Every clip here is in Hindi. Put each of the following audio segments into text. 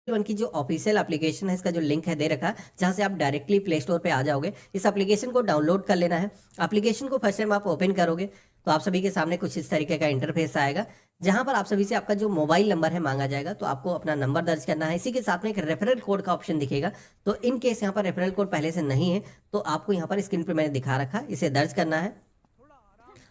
वन की जो ऑफिशियल एप्लीकेशन है इसका जो लिंक है दे रखा है, जहां से आप डायरेक्टली प्ले स्टोर पे आ जाओगे। इस एप्लीकेशन को डाउनलोड कर लेना है। एप्लीकेशन को फर्स्ट टाइम आप ओपन करोगे तो आप सभी के सामने कुछ इस तरीके का इंटरफेस आएगा, जहां पर आप सभी से आपका जो मोबाइल नंबर है मांगा जाएगा। तो आपको अपना नंबर दर्ज करना है। इसी के साथ में एक रेफरल कोड का ऑप्शन दिखेगा। तो इन केस यहाँ पर रेफरल कोड पहले से नहीं है तो आपको यहाँ पर स्क्रीन पर मैंने दिखा रखा, इसे दर्ज करना है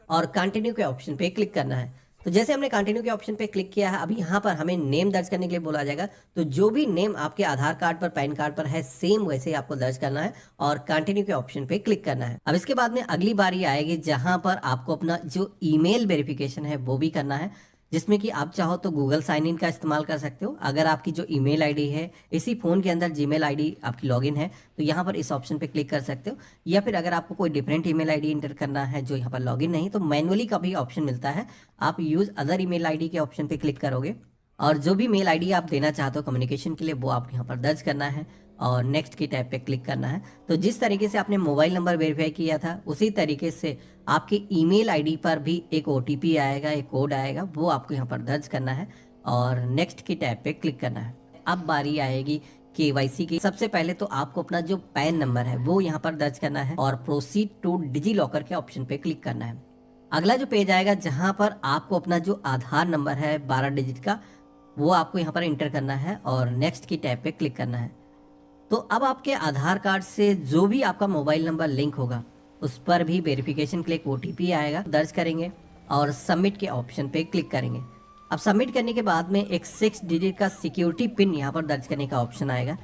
और कंटिन्यू के ऑप्शन पे क्लिक करना है। तो जैसे हमने कंटिन्यू के ऑप्शन पे क्लिक किया है, अभी यहाँ पर हमें नेम दर्ज करने के लिए बोला जाएगा। तो जो भी नेम आपके आधार कार्ड पर, पैन कार्ड पर है, सेम वैसे ही आपको दर्ज करना है और कंटिन्यू के ऑप्शन पे क्लिक करना है। अब इसके बाद में अगली बारी आएगी जहां पर आपको अपना जो ईमेल वेरिफिकेशन है वो भी करना है, जिसमें कि आप चाहो तो गूगल साइन इन का इस्तेमाल कर सकते हो। अगर आपकी जो ईमेल आईडी है, इसी फोन के अंदर जीमेल आईडी आपकी लॉगिन है, तो यहाँ पर इस ऑप्शन पे क्लिक कर सकते हो। या फिर अगर आपको कोई डिफरेंट ईमेल आईडी इंटर करना है जो यहाँ पर लॉगिन नहीं, तो मैनुअली का भी ऑप्शन मिलता है। आप यूज अदर ईमेल आईडी के ऑप्शन पे क्लिक करोगे और जो भी मेल आईडी आप देना चाहते हो कम्युनिकेशन के लिए, वो आप यहाँ पर दर्ज करना है और नेक्स्ट की टैब पे क्लिक करना है। तो जिस तरीके से आपने मोबाइल नंबर वेरीफाई किया था, उसी तरीके से आपके ईमेल आईडी पर भी एक ओटीपी आएगा, एक कोड आएगा, वो आपको यहाँ पर दर्ज करना है और नेक्स्ट की टैब पे क्लिक करना है। अब बारी आएगी केवाईसी की। सबसे पहले तो आपको अपना जो पैन नंबर है वो यहाँ पर दर्ज करना है और प्रोसीड टू डिजी लॉकर के ऑप्शन पे क्लिक करना है। अगला जो पेज आएगा जहां पर आपको अपना जो आधार नंबर है 12 डिजिट का, वो आपको यहाँ पर इंटर करना है और नेक्स्ट की टैब पे क्लिक करना है। तो अब आपके आधार कार्ड से जो भी आपका मोबाइल नंबर लिंक होगा उस पर भी वेरिफिकेशन के लिए एक ओटीपी आएगा, दर्ज करेंगे और सबमिट के ऑप्शन पे क्लिक करेंगे। अब सबमिट करने के बाद में एक 6 डिजिट का सिक्योरिटी पिन यहाँ पर दर्ज करने का ऑप्शन आएगा।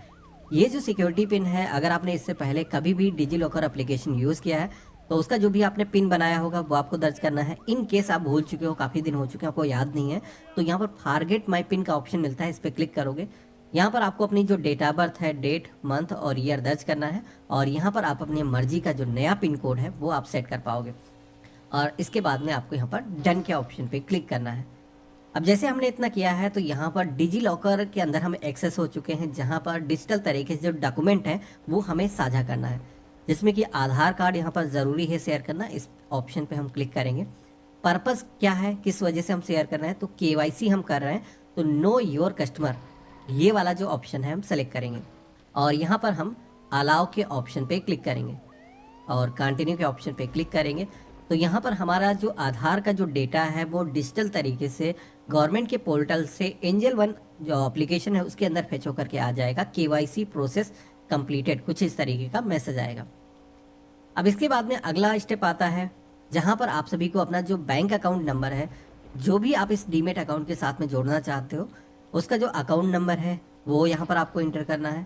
ये जो सिक्योरिटी पिन है, अगर आपने इससे पहले कभी भी डिजी लॉकर एप्लीकेशन यूज़ किया है तो उसका जो भी आपने पिन बनाया होगा वो आपको दर्ज करना है। इन केस आप भूल चुके हो, काफ़ी दिन हो चुके हैं, आपको याद नहीं है, तो यहाँ पर फॉरगेट माई पिन का ऑप्शन मिलता है, इस पर क्लिक करोगे। यहाँ पर आपको अपनी जो डेट ऑफ बर्थ है, डेट, मंथ और ईयर दर्ज करना है और यहाँ पर आप अपनी मर्जी का जो नया पिन कोड है वो आप सेट कर पाओगे और इसके बाद में आपको यहाँ पर डन के ऑप्शन पे क्लिक करना है। अब जैसे हमने इतना किया है तो यहाँ पर डिजी लॉकर के अंदर हम एक्सेस हो चुके हैं, जहाँ पर डिजिटल तरीके से जो डॉक्यूमेंट है वो हमें साझा करना है, जिसमें कि आधार कार्ड यहाँ पर ज़रूरी है शेयर करना। इस ऑप्शन पे हम क्लिक करेंगे। पर्पस क्या है, किस वजह से हम शेयर कर रहे हैं, तो केवाईसी हम कर रहे हैं, तो नो योर कस्टमर ये वाला जो ऑप्शन है हम सेलेक्ट करेंगे और यहाँ पर हम अलाउ के ऑप्शन पे क्लिक करेंगे और कंटिन्यू के ऑप्शन पे क्लिक करेंगे। तो यहाँ पर हमारा जो आधार का जो डेटा है वो डिजिटल तरीके से गवर्नमेंट के पोर्टल से एंजल वन जो एप्लीकेशन है उसके अंदर फेच होकर के आ जाएगा। केवाईसी प्रोसेस कंप्लीटेड, कुछ इस तरीके का मैसेज आएगा। अब इसके बाद में अगला स्टेप आता है जहाँ पर आप सभी को अपना जो बैंक अकाउंट नंबर है, जो भी आप इस डीमेट अकाउंट के साथ में जोड़ना चाहते हो, उसका जो अकाउंट नंबर है वो यहाँ पर आपको इंटर करना है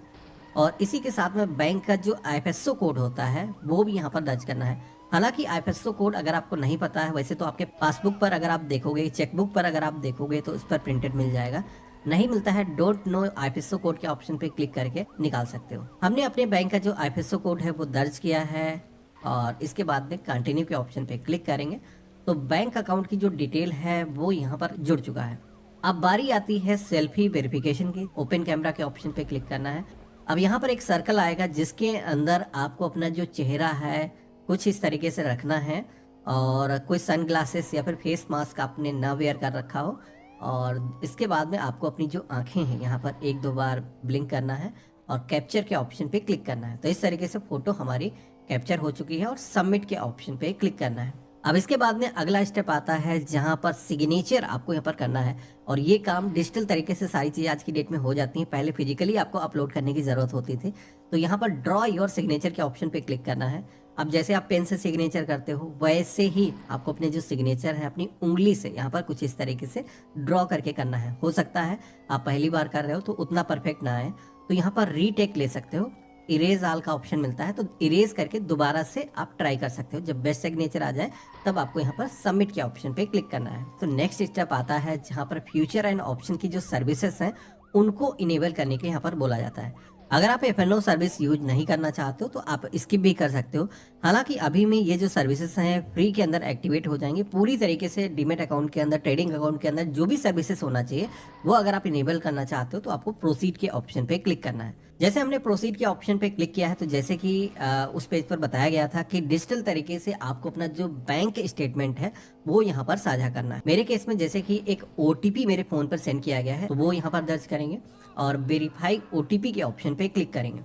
और इसी के साथ में बैंक का जो आईएफएसओ कोड होता है वो भी यहाँ पर दर्ज करना है। हालांकि आईएफएसओ कोड अगर आपको नहीं पता है, वैसे तो आपके पासबुक पर अगर आप देखोगे, चेकबुक पर अगर आप देखोगे तो उस पर प्रिंटेड मिल जाएगा। नहीं मिलता है, डोंट नो आईएफएसओ कोड के ऑप्शन पे क्लिक करके निकाल सकते हो। हमने अपने बैंक का जो आईएफएसओ कोड है वो दर्ज किया है और इसके बाद में कंटिन्यू के ऑप्शन पे क्लिक करेंगे तो बैंक अकाउंट की जो डिटेल है वो यहाँ पर जुड़ चुका है। अब बारी आती है सेल्फी वेरिफिकेशन की। ओपन कैमरा के ऑप्शन पे क्लिक करना है। अब यहाँ पर एक सर्कल आएगा जिसके अंदर आपको अपना जो चेहरा है कुछ इस तरीके से रखना है और कोई सन ग्लासेस या फिर फेस मास्क आपने ना वेयर कर रखा हो और इसके बाद में आपको अपनी जो आंखें हैं यहाँ पर 1-2 बार ब्लिंक करना है और कैप्चर के ऑप्शन पे क्लिक करना है। तो इस तरीके से फोटो हमारी कैप्चर हो चुकी है और सबमिट के ऑप्शन पे क्लिक करना है। अब इसके बाद में अगला स्टेप आता है जहां पर सिग्नेचर आपको यहाँ पर करना है और ये काम डिजिटल तरीके से सारी चीज़ें आज की डेट में हो जाती हैं, पहले फिजिकली आपको अपलोड करने की ज़रूरत होती थी। तो यहाँ पर ड्रॉ योर सिग्नेचर के ऑप्शन पे क्लिक करना है। अब जैसे आप पेन से सिग्नेचर करते हो वैसे ही आपको अपने जो सिग्नेचर है अपनी उंगली से यहाँ पर कुछ इस तरीके से ड्रॉ करके करना है। हो सकता है आप पहली बार कर रहे हो तो उतना परफेक्ट ना आए, तो यहाँ पर रीटेक ले सकते हो। इरेज आल का ऑप्शन मिलता है, तो इरेज करके दोबारा से आप ट्राई कर सकते हो। जब बेस्ट सिग्नेचर आ जाए तब आपको यहाँ पर सबमिट के ऑप्शन पे क्लिक करना है। तो नेक्स्ट स्टेप आता है जहाँ पर फ्यूचर एंड ऑप्शन की जो सर्विसेज हैं उनको इनेबल करने के यहाँ पर बोला जाता है। अगर आप एफ&ओ सर्विस यूज नहीं करना चाहते हो तो आप स्किप भी कर सकते हो। हालांकि अभी में ये जो सर्विसेज हैं फ्री के अंदर एक्टिवेट हो जाएंगे पूरी तरीके से। डीमेट अकाउंट के अंदर, ट्रेडिंग अकाउंट के अंदर जो भी सर्विसेज होना चाहिए वो अगर आप इनेबल करना चाहते हो तो आपको प्रोसीड के ऑप्शन पे क्लिक करना है। जैसे हमने प्रोसीड के ऑप्शन पे क्लिक किया है तो जैसे कि उस पेज पर बताया गया था कि डिजिटल तरीके से आपको अपना जो बैंक स्टेटमेंट है वो यहाँ पर साझा करना है। मेरे केस में जैसे कि एक ओटीपी मेरे फोन पर सेंड किया गया है तो वो यहाँ पर दर्ज करेंगे और वेरीफाई ओटीपी के ऑप्शन पे क्लिक करेंगे।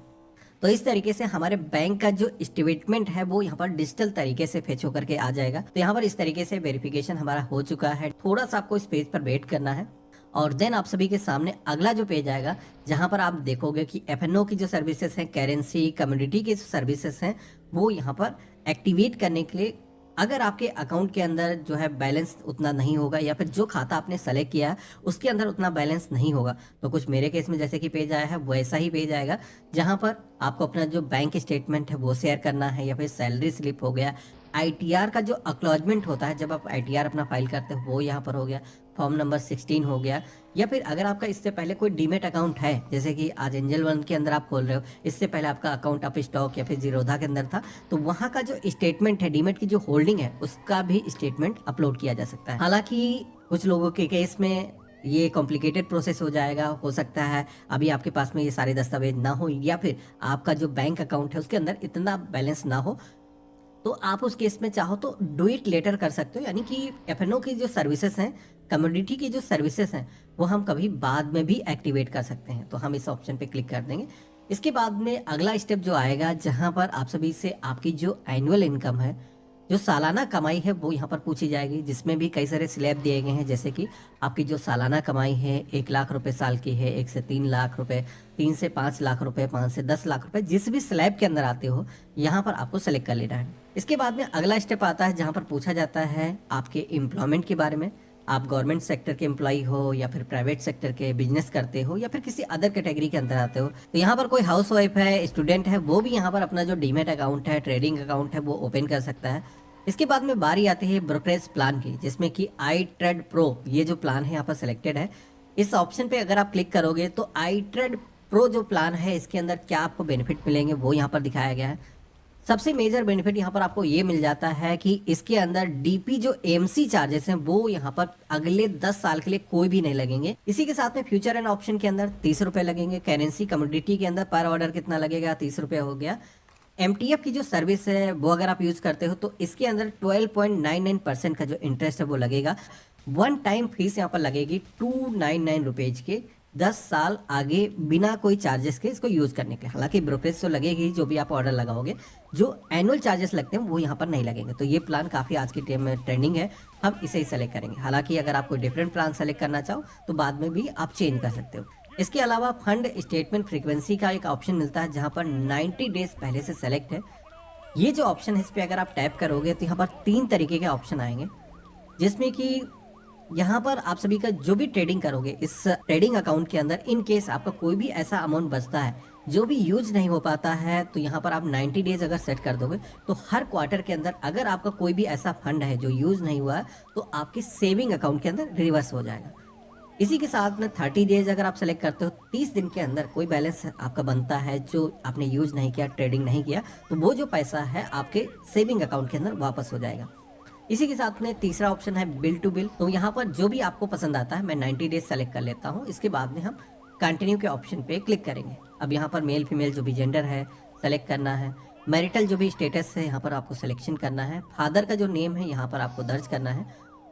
तो इस तरीके से हमारे बैंक का जो स्टेटमेंट है वो यहाँ पर डिजिटल तरीके से फेच होकर के आ जाएगा। तो यहाँ पर इस तरीके से वेरिफिकेशन हमारा हो चुका है। थोड़ा सा आपको इस पेज पर वेट करना है और देन आप सभी के सामने अगला जो पेज आएगा जहां पर आप देखोगे कि एफएनओ की जो सर्विसेज हैं, करेंसी कम्युनिटी की जो सर्विसेज हैं वो यहाँ पर एक्टिवेट करने के लिए अगर आपके अकाउंट के अंदर जो है बैलेंस उतना नहीं होगा या फिर जो खाता आपने सेलेक्ट किया है उसके अंदर उतना बैलेंस नहीं होगा तो कुछ मेरे केस में जैसे कि पेज आया है वैसा ही पेज आएगा जहां पर आपको अपना जो बैंक स्टेटमेंट है वो शेयर करना है या फिर सैलरी स्लिप हो गया, आईटीआर का जो अक्नॉलेजमेंट होता है जब आप आईटीआर अपना फाइल करते हो वो यहाँ पर हो गया, फॉर्म नंबर 16 हो गया, या फिर अगर आपका इससे पहले कोई डीमेट अकाउंट है जैसे कि आज एंजल वन के अंदर आप खोल रहे हो, इससे पहले आपका अकाउंट अप स्टॉक या फिर जीरोधा के अंदर था तो वहाँ का जो स्टेटमेंट है डीमेट की जो होल्डिंग है उसका भी स्टेटमेंट अपलोड किया जा सकता है। हालांकि कुछ लोगों के केस में ये कॉम्प्लिकेटेड प्रोसेस हो जाएगा, हो सकता है अभी आपके पास में ये सारे दस्तावेज ना हो या फिर आपका जो बैंक अकाउंट है उसके अंदर इतना बैलेंस ना हो तो आप उस केस में चाहो तो डू इट लेटर कर सकते हो, यानी कि एफएनओ की जो सर्विसेज हैं, कम्युनिटी की जो सर्विसेज हैं वो हम कभी बाद में भी एक्टिवेट कर सकते हैं। तो हम इस ऑप्शन पे क्लिक कर देंगे। इसके बाद में अगला स्टेप जो आएगा जहां पर आप सभी से आपकी जो एनुअल इनकम है, जो सालाना कमाई है वो यहाँ पर पूछी जाएगी, जिसमें भी कई सारे स्लैब दिए गए हैं जैसे कि आपकी जो सालाना कमाई है 1 लाख रुपए साल की है, 1 से 3 लाख रुपए, 3 से 5 लाख रुपए, 5 से 10 लाख रुपए, जिस भी स्लैब के अंदर आते हो यहाँ पर आपको सेलेक्ट कर लेना है। इसके बाद में अगला स्टेप आता है जहाँ पर पूछा जाता है आपके एम्प्लॉयमेंट के बारे में, आप गवर्नमेंट सेक्टर के एम्प्लॉय हो या फिर प्राइवेट सेक्टर के बिजनेस करते हो या फिर किसी अदर कैटेगरी के अंदर आते हो। तो यहाँ पर कोई हाउस वाइफ है, स्टूडेंट है, वो भी यहाँ पर अपना जो डीमेट अकाउंट है, ट्रेडिंग अकाउंट है वो ओपन कर सकता है। इसके बाद में बारी आती है ब्रोकरेज प्लान की, जिसमें कि आई ट्रेड प्रो ये जो प्लान है यहाँ पर सिलेक्टेड है। इस ऑप्शन पे अगर आप क्लिक करोगे तो आई ट्रेड प्रो जो प्लान है इसके अंदर क्या आपको बेनिफिट मिलेंगे वो यहाँ पर दिखाया गया है। सबसे मेजर बेनिफिट यहाँ पर आपको ये मिल जाता है कि इसके अंदर डीपी जो एमसी चार्जेस हैं वो यहाँ पर अगले 10 साल के लिए कोई भी नहीं लगेंगे। इसी के साथ में फ्यूचर एंड ऑप्शन के अंदर 30 रुपए लगेंगे, करेंसी कमोडिटी के अंदर पर ऑर्डर कितना लगेगा, 30 रुपए हो गया। एमटीएफ की जो सर्विस है वो अगर आप यूज करते हो तो इसके अंदर 12.99% का जो इंटरेस्ट है वो लगेगा। वन टाइम फीस यहाँ पर लगेगी 299 रुपीज के 10 साल आगे बिना कोई चार्जेस के इसको यूज करने के लिए। हालांकि ब्रोकरेज तो लगेगी जो भी आप ऑर्डर लगाओगे, जो एनुअल चार्जेस लगते हैं वो यहाँ पर नहीं लगेंगे। तो ये प्लान काफी आज के टाइम में ट्रेंडिंग है, हम इसे ही सेलेक्ट करेंगे। हालांकि अगर आप कोई डिफरेंट प्लान सेलेक्ट करना चाहो तो बाद में भी आप चेंज कर सकते हो। इसके अलावा फंड स्टेटमेंट फ्रीक्वेंसी का एक ऑप्शन मिलता है जहां पर 90 डेज पहले से सेलेक्ट है। ये जो ऑप्शन है इस पर अगर आप टैप करोगे तो यहाँ पर 3 तरीके के ऑप्शन आएंगे, जिसमें कि यहाँ पर आप सभी का जो भी ट्रेडिंग करोगे इस ट्रेडिंग अकाउंट के अंदर, इन केस आपका कोई भी ऐसा अमाउंट बचता है जो भी यूज नहीं हो पाता है तो यहाँ पर आप 90 डेज अगर सेट कर दोगे तो हर क्वार्टर के अंदर अगर आपका कोई भी ऐसा फंड है जो यूज नहीं हुआ है तो आपके सेविंग अकाउंट के अंदर रिवर्स हो जाएगा। इसी के साथ में 30 डेज अगर आप सेलेक्ट करते हो, 30 दिन के अंदर कोई बैलेंस आपका बनता है जो आपने यूज नहीं किया, ट्रेडिंग नहीं किया, तो वो जो पैसा है आपके सेविंग अकाउंट के अंदर वापस हो जाएगा। इसी के साथ में तीसरा ऑप्शन है बिल टू बिल। तो यहाँ पर जो भी आपको पसंद आता है, मैं 90 डेज सेलेक्ट कर लेता हूँ। इसके बाद में हम कंटिन्यू के ऑप्शन पे क्लिक करेंगे। अब यहाँ पर मेल फीमेल जो भी जेंडर है सेलेक्ट करना है, मैरिटल जो भी स्टेटस है यहाँ पर आपको सिलेक्शन करना है, फादर का जो नेम है यहाँ पर आपको दर्ज करना है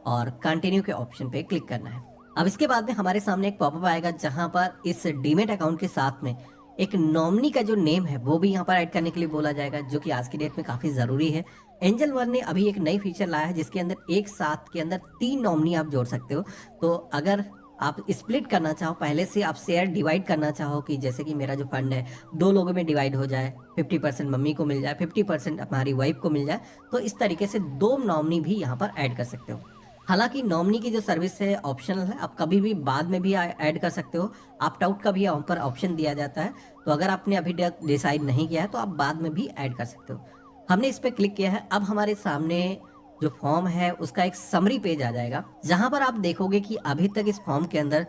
और कंटिन्यू के ऑप्शन पे क्लिक करना है। अब इसके बाद में हमारे सामने एक पॉपअप आएगा जहां पर इस डीमेट अकाउंट के साथ में एक नॉमिनी का जो नेम है वो भी यहाँ पर ऐड करने के लिए बोला जाएगा, जो कि आज की डेट में काफी जरूरी है। एंजल वन ने अभी एक नई फीचर लाया है जिसके अंदर एक साथ के अंदर 3 नॉमिनी आप जोड़ सकते हो। तो अगर आप स्प्लिट करना चाहो, पहले से आप शेयर डिवाइड करना चाहो कि जैसे कि मेरा जो फंड है 2 लोगों में डिवाइड हो जाए, 50% मम्मी को मिल जाए, 50% हमारी वाइफ को मिल जाए, तो इस तरीके से 2 नॉमिनी भी यहाँ पर ऐड कर सकते हो। हालांकि नॉमिनी की जो सर्विस है ऑप्शनल है, आप कभी भी बाद में भी ऐड कर सकते हो। ऑप्ट आउट का भी यहाँ पर ऑप्शन दिया जाता है, तो अगर आपने अभी डिसाइड नहीं किया है तो आप बाद में भी ऐड कर सकते हो। हमने इस पर क्लिक किया है। अब हमारे सामने जो फॉर्म है उसका एक समरी पेज आ जाएगा जहां पर आप देखोगे कि अभी तक इस फॉर्म के अंदर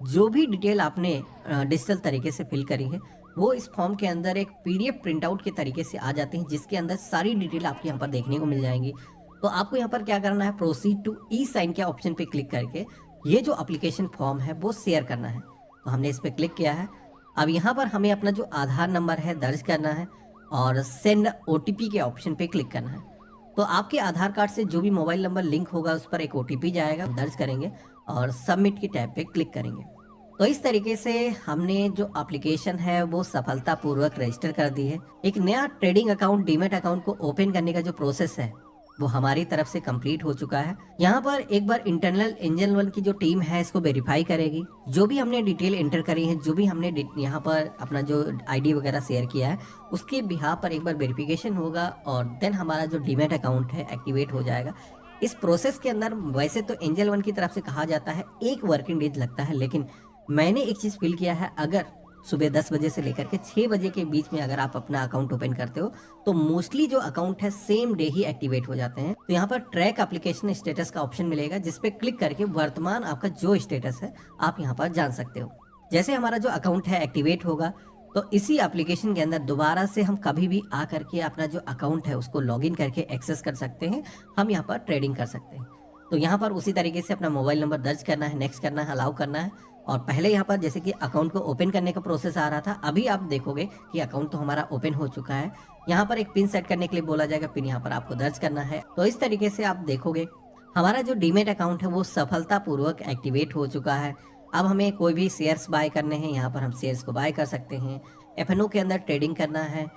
जो भी डिटेल आपने डिजिटल तरीके से फिल करी है वो इस फॉर्म के अंदर एक PDF प्रिंट आउट के तरीके से आ जाती है, जिसके अंदर सारी डिटेल आपको यहाँ पर देखने को मिल जाएंगी। तो आपको यहाँ पर क्या करना है, प्रोसीड टू ई साइन के ऑप्शन पे क्लिक करके ये जो एप्लीकेशन फॉर्म है वो शेयर करना है। तो हमने इस पे क्लिक किया है। अब यहाँ पर हमें अपना जो आधार नंबर है दर्ज करना है और सेंड ओटीपी के ऑप्शन पे क्लिक करना है। तो आपके आधार कार्ड से जो भी मोबाइल नंबर लिंक होगा उस पर एक ओटीपी जाएगा, दर्ज करेंगे और सबमिट की टैब पे क्लिक करेंगे। तो इस तरीके से हमने जो एप्लीकेशन है वो सफलतापूर्वक रजिस्टर कर दी है। एक नया ट्रेडिंग अकाउंट, डीमैट अकाउंट को ओपन करने का जो प्रोसेस है वो हमारी तरफ से कंप्लीट हो चुका है। यहाँ पर एक बार इंटरनल एंजल वन की जो टीम है इसको वेरीफाई करेगी। जो भी हमने डिटेल एंटर करी है, जो भी हमने यहाँ पर अपना जो आईडी वगैरह शेयर किया है, उसके बिहाफ पर एक बार वेरिफिकेशन होगा और देन हमारा जो डीमैट अकाउंट है एक्टिवेट हो जाएगा। इस प्रोसेस के अंदर वैसे तो एंजल वन की तरफ से कहा जाता है 1 वर्किंग डेज लगता है, लेकिन मैंने एक चीज फील किया है, अगर सुबह 10 बजे से लेकर के 6 बजे के बीच में अगर आप अपना अकाउंट ओपन करते हो तो मोस्टली जो अकाउंट है सेम डे ही एक्टिवेट हो जाते हैं। तो यहाँ पर ट्रैक एप्लीकेशन स्टेटस का ऑप्शन मिलेगा, जिसपे क्लिक करके वर्तमान आपका जो स्टेटस है आप यहाँ पर जान सकते हो। जैसे हमारा जो अकाउंट है एक्टिवेट होगा तो इसी एप्लीकेशन के अंदर दोबारा से हम कभी भी आ करके अपना जो अकाउंट है उसको लॉगिन करके एक्सेस कर सकते हैं। हम यहाँ पर ट्रेडिंग कर सकते हैं। तो यहाँ पर उसी तरीके से अपना मोबाइल नंबर दर्ज करना है, नेक्स्ट करना है, अलाउ करना है। और पहले यहाँ पर जैसे कि अकाउंट को ओपन करने का प्रोसेस आ रहा था, अभी आप देखोगे कि अकाउंट तो हमारा ओपन हो चुका है। यहाँ पर एक पिन सेट करने के लिए बोला जाएगा, पिन यहाँ पर आपको दर्ज करना है। तो इस तरीके से आप देखोगे हमारा जो डीमैट अकाउंट है वो सफलतापूर्वक एक्टिवेट हो चुका है। अब हमें कोई भी शेयर्स बाय करने हैं, यहाँ पर हम शेयर्स को बाय कर सकते हैं। एफएनओ के अंदर ट्रेडिंग करना है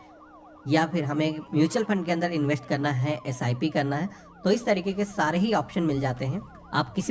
या फिर हमें म्यूचुअल फंड के अंदर इन्वेस्ट करना है, एसआईपी करना है, तो इस तरीके के सारे ही ऑप्शन मिल जाते हैं। आप किसी भी